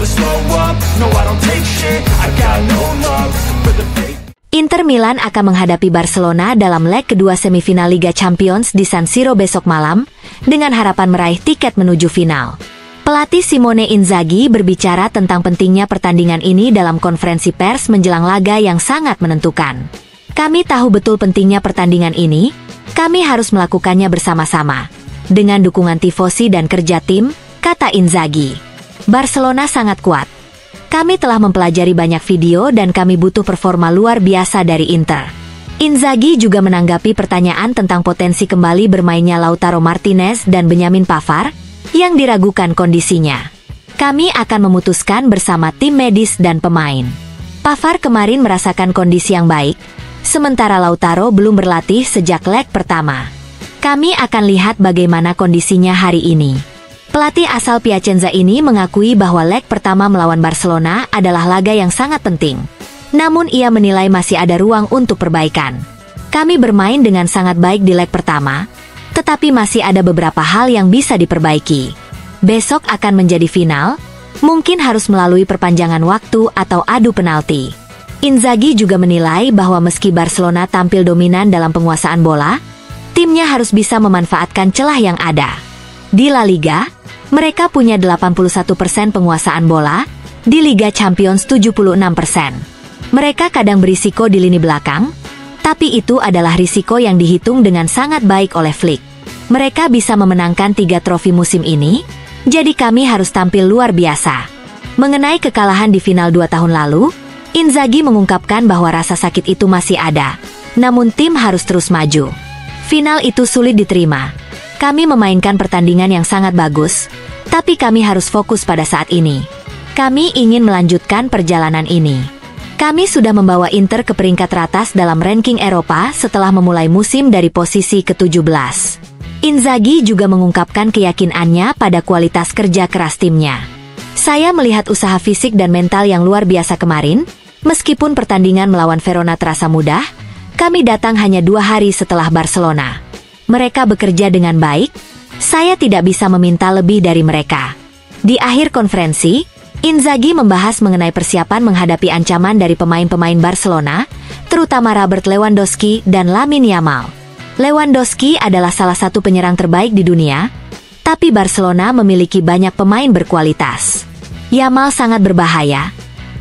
never slow up, no I don't take shit, I got no love for the fake. Inter Milan akan menghadapi Barcelona dalam leg kedua semifinal Liga Champions di San Siro besok malam, dengan harapan meraih tiket menuju final. Pelatih Simone Inzaghi berbicara tentang pentingnya pertandingan ini dalam konferensi pers menjelang laga yang sangat menentukan. Kami tahu betul pentingnya pertandingan ini, kami harus melakukannya bersama-sama. Dengan dukungan tifosi dan kerja tim, kata Inzaghi. Barcelona sangat kuat. Kami telah mempelajari banyak video dan kami butuh performa luar biasa dari Inter. Inzaghi juga menanggapi pertanyaan tentang potensi kembali bermainnya Lautaro Martinez dan Benjamin Pavard, yang diragukan kondisinya. Kami akan memutuskan bersama tim medis dan pemain. Pavard kemarin merasakan kondisi yang baik, sementara Lautaro belum berlatih sejak leg pertama. Kami akan lihat bagaimana kondisinya hari ini. Pelatih asal Piacenza ini mengakui bahwa leg pertama melawan Barcelona adalah laga yang sangat penting. Namun ia menilai masih ada ruang untuk perbaikan. Kami bermain dengan sangat baik di leg pertama, tetapi masih ada beberapa hal yang bisa diperbaiki. Besok akan menjadi final, mungkin harus melalui perpanjangan waktu atau adu penalti. Inzaghi juga menilai bahwa meski Barcelona tampil dominan dalam penguasaan bola, timnya harus bisa memanfaatkan celah yang ada. Di La Liga, mereka punya 81% penguasaan bola, di Liga Champions 76%. Mereka kadang berisiko di lini belakang, tapi itu adalah risiko yang dihitung dengan sangat baik oleh Flick. Mereka bisa memenangkan 3 trofi musim ini, jadi kami harus tampil luar biasa. Mengenai kekalahan di final 2 tahun lalu, Inzaghi mengungkapkan bahwa rasa sakit itu masih ada, namun tim harus terus maju. Final itu sulit diterima. Kami memainkan pertandingan yang sangat bagus, tapi kami harus fokus pada saat ini. Kami ingin melanjutkan perjalanan ini. Kami sudah membawa Inter ke peringkat teratas dalam ranking Eropa setelah memulai musim dari posisi ke-17. Inzaghi juga mengungkapkan keyakinannya pada kualitas kerja keras timnya. Saya melihat usaha fisik dan mental yang luar biasa kemarin, meskipun pertandingan melawan Verona terasa mudah, kami datang hanya 2 hari setelah Barcelona. Mereka bekerja dengan baik, saya tidak bisa meminta lebih dari mereka. Di akhir konferensi, Inzaghi membahas mengenai persiapan menghadapi ancaman dari pemain-pemain Barcelona, terutama Robert Lewandowski dan Lamine Yamal. Lewandowski adalah salah satu penyerang terbaik di dunia, tapi Barcelona memiliki banyak pemain berkualitas. Yamal sangat berbahaya.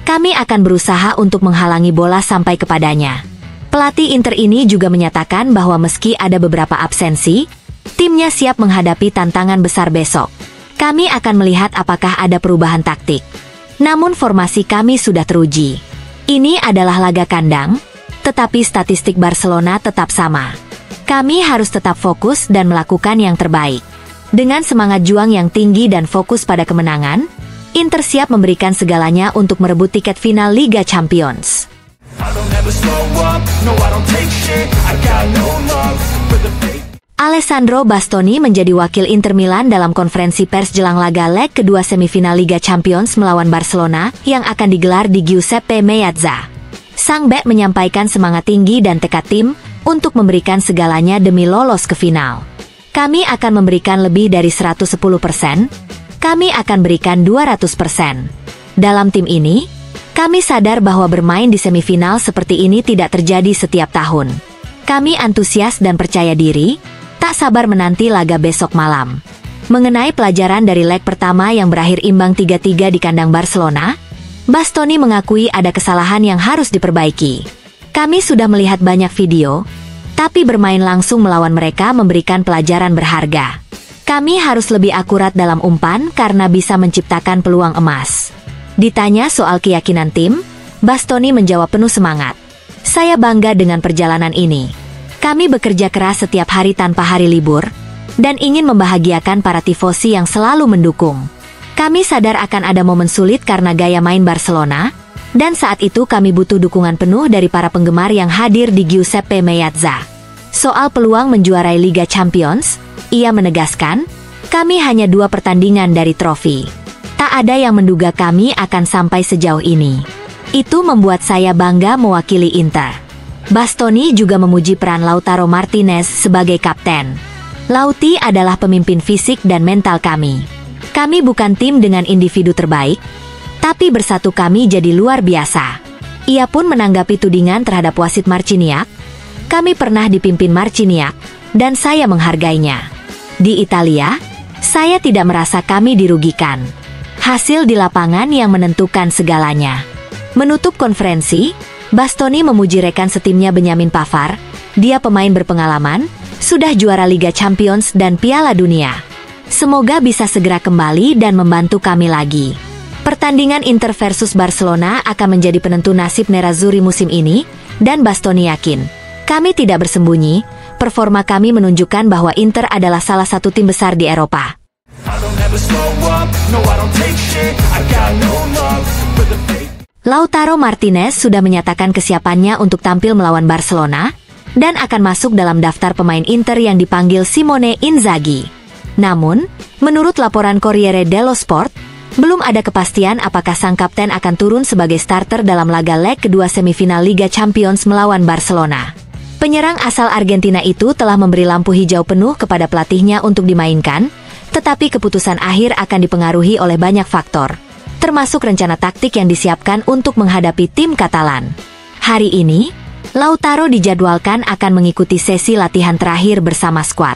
Kami akan berusaha untuk menghalangi bola sampai kepadanya. Pelatih Inter ini juga menyatakan bahwa meski ada beberapa absensi, timnya siap menghadapi tantangan besar besok. Kami akan melihat apakah ada perubahan taktik. Namun formasi kami sudah teruji. Ini adalah laga kandang, tetapi statistik Barcelona tetap sama. Kami harus tetap fokus dan melakukan yang terbaik. Dengan semangat juang yang tinggi dan fokus pada kemenangan, Inter siap memberikan segalanya untuk merebut tiket final Liga Champions. Alessandro Bastoni menjadi wakil Inter Milan dalam konferensi pers jelang laga leg kedua semifinal Liga Champions melawan Barcelona yang akan digelar di Giuseppe Meazza. Sang bek menyampaikan semangat tinggi dan tekad tim untuk memberikan segalanya demi lolos ke final. Kami akan memberikan lebih dari 110%, kami akan berikan 200%. Dalam tim ini, kami sadar bahwa bermain di semifinal seperti ini tidak terjadi setiap tahun. Kami antusias dan percaya diri, tak sabar menanti laga besok malam. Mengenai pelajaran dari leg pertama yang berakhir imbang 3-3 di kandang Barcelona, Bastoni mengakui ada kesalahan yang harus diperbaiki. Kami sudah melihat banyak video, tapi bermain langsung melawan mereka memberikan pelajaran berharga. Kami harus lebih akurat dalam umpan karena bisa menciptakan peluang emas. Ditanya soal keyakinan tim, Bastoni menjawab penuh semangat. Saya bangga dengan perjalanan ini. Kami bekerja keras setiap hari tanpa hari libur, dan ingin membahagiakan para tifosi yang selalu mendukung. Kami sadar akan ada momen sulit karena gaya main Barcelona, dan saat itu kami butuh dukungan penuh dari para penggemar yang hadir di Giuseppe Meazza. Soal peluang menjuarai Liga Champions, ia menegaskan, kami hanya 2 pertandingan dari trofi. Tak ada yang menduga kami akan sampai sejauh ini. Itu membuat saya bangga mewakili Inter. Bastoni juga memuji peran Lautaro Martinez sebagai kapten. Lauti adalah pemimpin fisik dan mental kami. Kami bukan tim dengan individu terbaik, Tapi bersatu kami jadi luar biasa. Ia pun menanggapi tudingan terhadap wasit Marciniak. Kami pernah dipimpin Marciniak, dan saya menghargainya. Di Italia, saya tidak merasa kami dirugikan. Hasil di lapangan yang menentukan segalanya. Menutup konferensi, Bastoni memuji rekan setimnya Benyamin Pavard. Dia pemain berpengalaman, sudah juara Liga Champions dan Piala Dunia. Semoga bisa segera kembali dan membantu kami lagi. Pertandingan Inter versus Barcelona akan menjadi penentu nasib Nerazzurri musim ini, dan Bastoni yakin, kami tidak bersembunyi, performa kami menunjukkan bahwa Inter adalah salah satu tim besar di Eropa. Lautaro Martinez sudah menyatakan kesiapannya untuk tampil melawan Barcelona, dan akan masuk dalam daftar pemain Inter yang dipanggil Simone Inzaghi. Namun, menurut laporan Corriere dello Sport, belum ada kepastian apakah sang kapten akan turun sebagai starter dalam laga leg kedua semifinal Liga Champions melawan Barcelona. Penyerang asal Argentina itu telah memberi lampu hijau penuh kepada pelatihnya untuk dimainkan, tetapi keputusan akhir akan dipengaruhi oleh banyak faktor, termasuk rencana taktik yang disiapkan untuk menghadapi tim Katalan. Hari ini, Lautaro dijadwalkan akan mengikuti sesi latihan terakhir bersama skuad.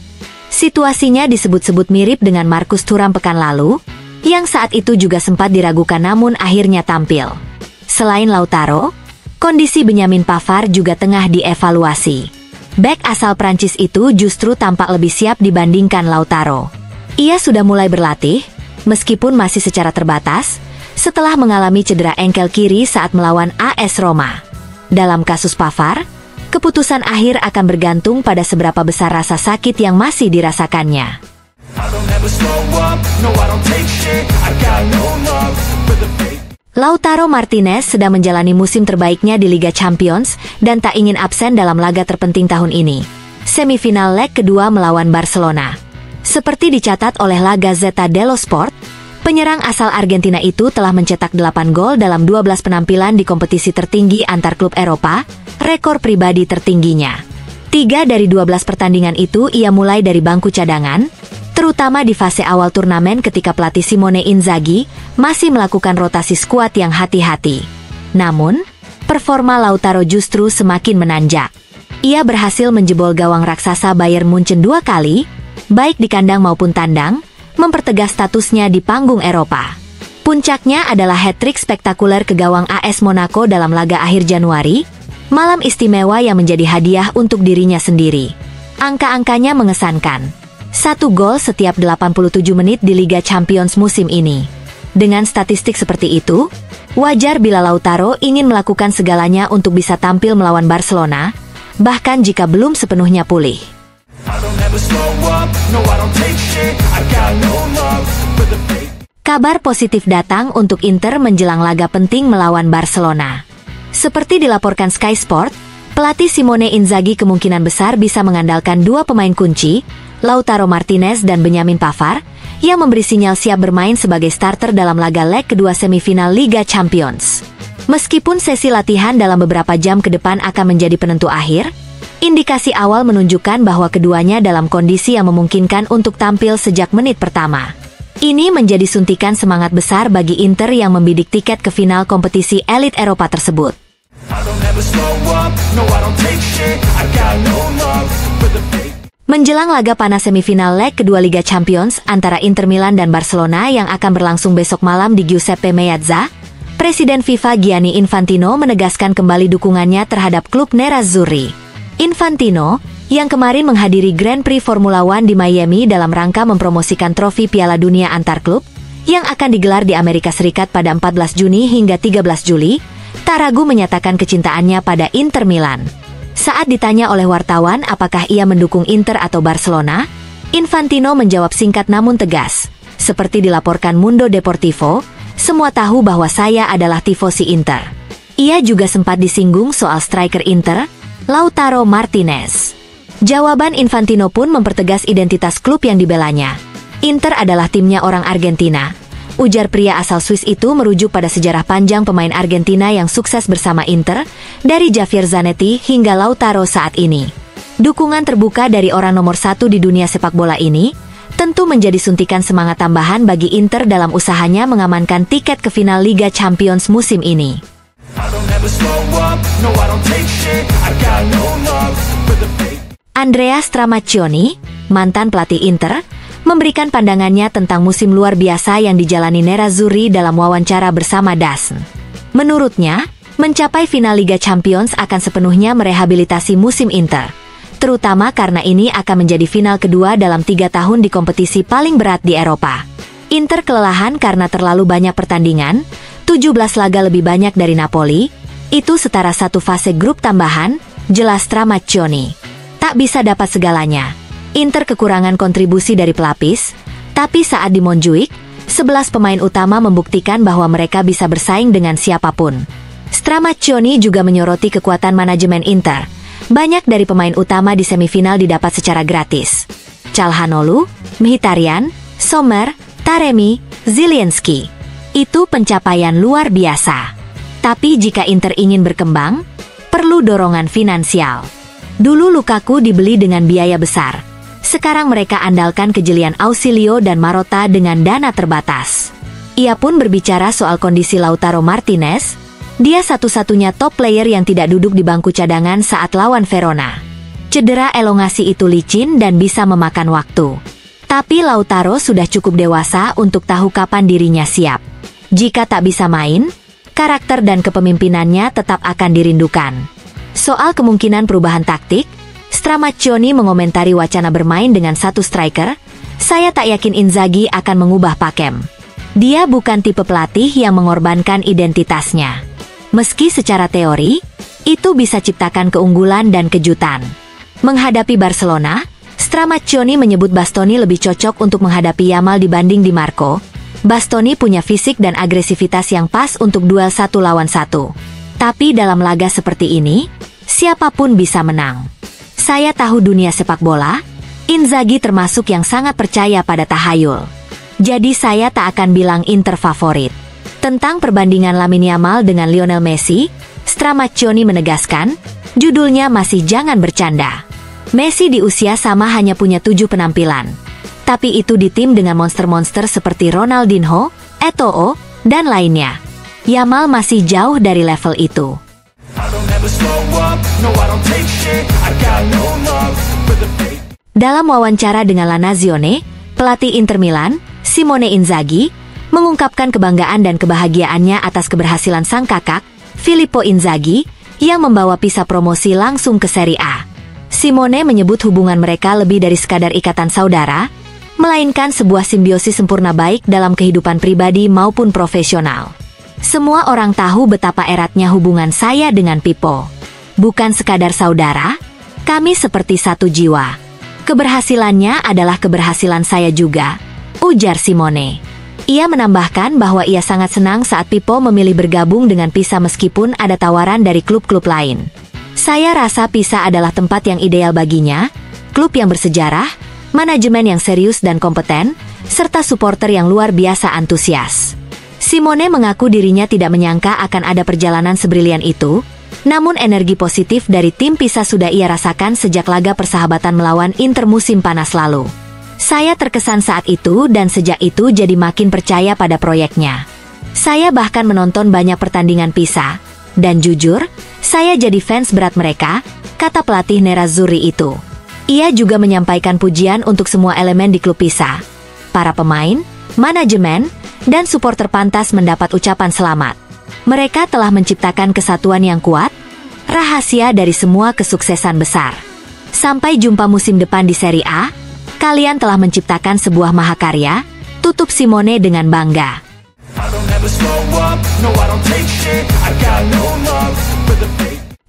Situasinya disebut-sebut mirip dengan Marcus Thuram pekan lalu, yang saat itu juga sempat diragukan namun akhirnya tampil. Selain Lautaro, kondisi Benyamin Pavard juga tengah dievaluasi. Bek asal Prancis itu justru tampak lebih siap dibandingkan Lautaro. Ia sudah mulai berlatih, meskipun masih secara terbatas, setelah mengalami cedera engkel kiri saat melawan AS Roma. Dalam kasus Pavard, keputusan akhir akan bergantung pada seberapa besar rasa sakit yang masih dirasakannya. Lautaro Martinez sedang menjalani musim terbaiknya di Liga Champions dan tak ingin absen dalam laga terpenting tahun ini, semifinal leg kedua melawan Barcelona. Seperti dicatat oleh La Gazzetta dello Sport, penyerang asal Argentina itu telah mencetak 8 gol dalam 12 penampilan di kompetisi tertinggi antar klub Eropa, rekor pribadi tertingginya. 3 dari 12 pertandingan itu ia mulai dari bangku cadangan, terutama di fase awal turnamen ketika pelatih Simone Inzaghi masih melakukan rotasi skuad yang hati-hati. Namun, performa Lautaro justru semakin menanjak. Ia berhasil menjebol gawang raksasa Bayern Munchen 2 kali, baik di kandang maupun tandang, mempertegas statusnya di panggung Eropa. Puncaknya adalah hat-trick spektakuler ke gawang AS Monaco dalam laga akhir Januari, malam istimewa yang menjadi hadiah untuk dirinya sendiri. Angka-angkanya mengesankan. 1 gol setiap 87 menit di Liga Champions musim ini. Dengan statistik seperti itu, wajar bila Lautaro ingin melakukan segalanya untuk bisa tampil melawan Barcelona, bahkan jika belum sepenuhnya pulih. Kabar positif datang untuk Inter menjelang laga penting melawan Barcelona. Seperti dilaporkan Sky Sport, pelatih Simone Inzaghi kemungkinan besar bisa mengandalkan 2 pemain kunci, Lautaro Martinez dan Benyamin Pavard, yang memberi sinyal siap bermain sebagai starter dalam laga leg kedua semifinal Liga Champions. Meskipun sesi latihan dalam beberapa jam ke depan akan menjadi penentu akhir, indikasi awal menunjukkan bahwa keduanya dalam kondisi yang memungkinkan untuk tampil sejak menit pertama. Ini menjadi suntikan semangat besar bagi Inter yang membidik tiket ke final kompetisi elit Eropa tersebut. Menjelang laga panas semifinal leg kedua Liga Champions antara Inter Milan dan Barcelona yang akan berlangsung besok malam di Giuseppe Meazza, Presiden FIFA Gianni Infantino menegaskan kembali dukungannya terhadap klub Nerazzurri. Infantino, yang kemarin menghadiri Grand Prix Formula One di Miami dalam rangka mempromosikan trofi Piala Dunia antar klub, yang akan digelar di Amerika Serikat pada 14 Juni hingga 13 Juli, tak ragu menyatakan kecintaannya pada Inter Milan. Saat ditanya oleh wartawan apakah ia mendukung Inter atau Barcelona, Infantino menjawab singkat namun tegas. Seperti dilaporkan Mundo Deportivo, semua tahu bahwa saya adalah tifosi Inter. Ia juga sempat disinggung soal striker Inter, Lautaro Martinez. Jawaban Infantino pun mempertegas identitas klub yang dibelanya. Inter adalah timnya orang Argentina. Ujar pria asal Swiss itu merujuk pada sejarah panjang pemain Argentina yang sukses bersama Inter, dari Javier Zanetti hingga Lautaro saat ini. Dukungan terbuka dari orang nomor 1 di dunia sepak bola ini tentu menjadi suntikan semangat tambahan bagi Inter dalam usahanya mengamankan tiket ke final Liga Champions musim ini. Andrea Stramaccioni, mantan pelatih Inter, memberikan pandangannya tentang musim luar biasa yang dijalani Nerazzurri dalam wawancara bersama DAZN. Menurutnya, mencapai final Liga Champions akan sepenuhnya merehabilitasi musim Inter, terutama karena ini akan menjadi final kedua dalam 3 tahun di kompetisi paling berat di Eropa. Inter kelelahan karena terlalu banyak pertandingan, 17 laga lebih banyak dari Napoli, itu setara satu fase grup tambahan, jelas Stramaccioni. Tak bisa dapat segalanya. Inter kekurangan kontribusi dari pelapis, tapi saat di Montjuic, 11 pemain utama membuktikan bahwa mereka bisa bersaing dengan siapapun. Stramaccioni juga menyoroti kekuatan manajemen Inter. Banyak dari pemain utama di semifinal didapat secara gratis. Calhanoglu, Mkhitaryan, Sommer, Taremi, Zielinski. Itu pencapaian luar biasa. Tapi jika Inter ingin berkembang, perlu dorongan finansial. Dulu Lukaku dibeli dengan biaya besar. Sekarang mereka andalkan kejelian Ausilio dan Marotta dengan dana terbatas. Ia pun berbicara soal kondisi Lautaro Martinez. Dia satu-satunya top player yang tidak duduk di bangku cadangan saat lawan Verona. Cedera elongasi itu licin dan bisa memakan waktu. Tapi Lautaro sudah cukup dewasa untuk tahu kapan dirinya siap. Jika tak bisa main, karakter dan kepemimpinannya tetap akan dirindukan. Soal kemungkinan perubahan taktik, Stramaccioni mengomentari wacana bermain dengan satu striker. Saya tak yakin Inzaghi akan mengubah pakem. Dia bukan tipe pelatih yang mengorbankan identitasnya. Meski secara teori, itu bisa ciptakan keunggulan dan kejutan. Menghadapi Barcelona, Stramaccioni menyebut Bastoni lebih cocok untuk menghadapi Yamal dibanding Di Marco. Bastoni punya fisik dan agresivitas yang pas untuk duel 1 lawan 1. Tapi dalam laga seperti ini, siapapun bisa menang. Saya tahu dunia sepak bola, Inzaghi termasuk yang sangat percaya pada tahayul. Jadi saya tak akan bilang Inter favorit. Tentang perbandingan Lamine Yamal dengan Lionel Messi, Stramaccioni menegaskan, judulnya masih jangan bercanda. Messi di usia sama hanya punya 7 penampilan. Tapi itu di tim dengan monster-monster seperti Ronaldinho, Eto'o, dan lainnya. Yamal masih jauh dari level itu. Dalam wawancara dengan La Nazione, pelatih Inter Milan, Simone Inzaghi, mengungkapkan kebanggaan dan kebahagiaannya atas keberhasilan sang kakak, Filippo Inzaghi, yang membawa Pisa promosi langsung ke Serie A. Simone menyebut hubungan mereka lebih dari sekadar ikatan saudara, melainkan sebuah simbiosis sempurna baik dalam kehidupan pribadi maupun profesional. Semua orang tahu betapa eratnya hubungan saya dengan Pippo. Bukan sekadar saudara, kami seperti satu jiwa. Keberhasilannya adalah keberhasilan saya juga, ujar Simone. Ia menambahkan bahwa ia sangat senang saat Pippo memilih bergabung dengan Pisa meskipun ada tawaran dari klub-klub lain. Saya rasa Pisa adalah tempat yang ideal baginya, klub yang bersejarah, manajemen yang serius dan kompeten, serta supporter yang luar biasa antusias. Simone mengaku dirinya tidak menyangka akan ada perjalanan sebrilian itu, namun energi positif dari tim Pisa sudah ia rasakan sejak laga persahabatan melawan Inter musim panas lalu. Saya terkesan saat itu dan sejak itu jadi makin percaya pada proyeknya. Saya bahkan menonton banyak pertandingan Pisa, dan jujur, saya jadi fans berat mereka, kata pelatih Nerazzurri itu. Ia juga menyampaikan pujian untuk semua elemen di klub Pisa. Para pemain, manajemen, dan supporter pantas mendapat ucapan selamat. Mereka telah menciptakan kesatuan yang kuat, rahasia dari semua kesuksesan besar. Sampai jumpa musim depan di Serie A, kalian telah menciptakan sebuah mahakarya, tutup Simone dengan bangga.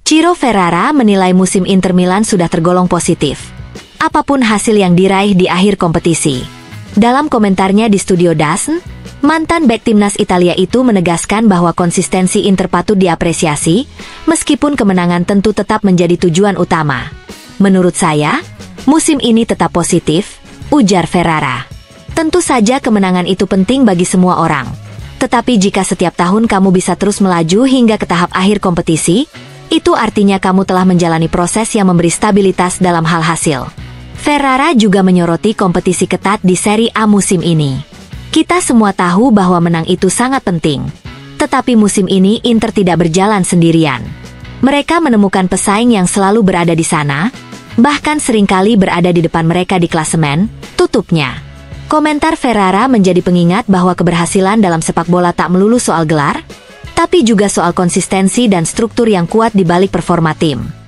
Ciro Ferrara menilai musim Inter Milan sudah tergolong positif. Apapun hasil yang diraih di akhir kompetisi. Dalam komentarnya di studio DAZN, mantan bek timnas Italia itu menegaskan bahwa konsistensi Inter patut diapresiasi, meskipun kemenangan tentu tetap menjadi tujuan utama. Menurut saya, musim ini tetap positif, ujar Ferrara. Tentu saja kemenangan itu penting bagi semua orang. Tetapi jika setiap tahun kamu bisa terus melaju hingga ke tahap akhir kompetisi, itu artinya kamu telah menjalani proses yang memberi stabilitas dalam hal hasil. Ferrara juga menyoroti kompetisi ketat di Serie A musim ini. Kita semua tahu bahwa menang itu sangat penting. Tetapi musim ini Inter tidak berjalan sendirian. Mereka menemukan pesaing yang selalu berada di sana, bahkan seringkali berada di depan mereka di klasemen, tutupnya. Komentar Ferrara menjadi pengingat bahwa keberhasilan dalam sepak bola tak melulu soal gelar, tapi juga soal konsistensi dan struktur yang kuat di balik performa tim.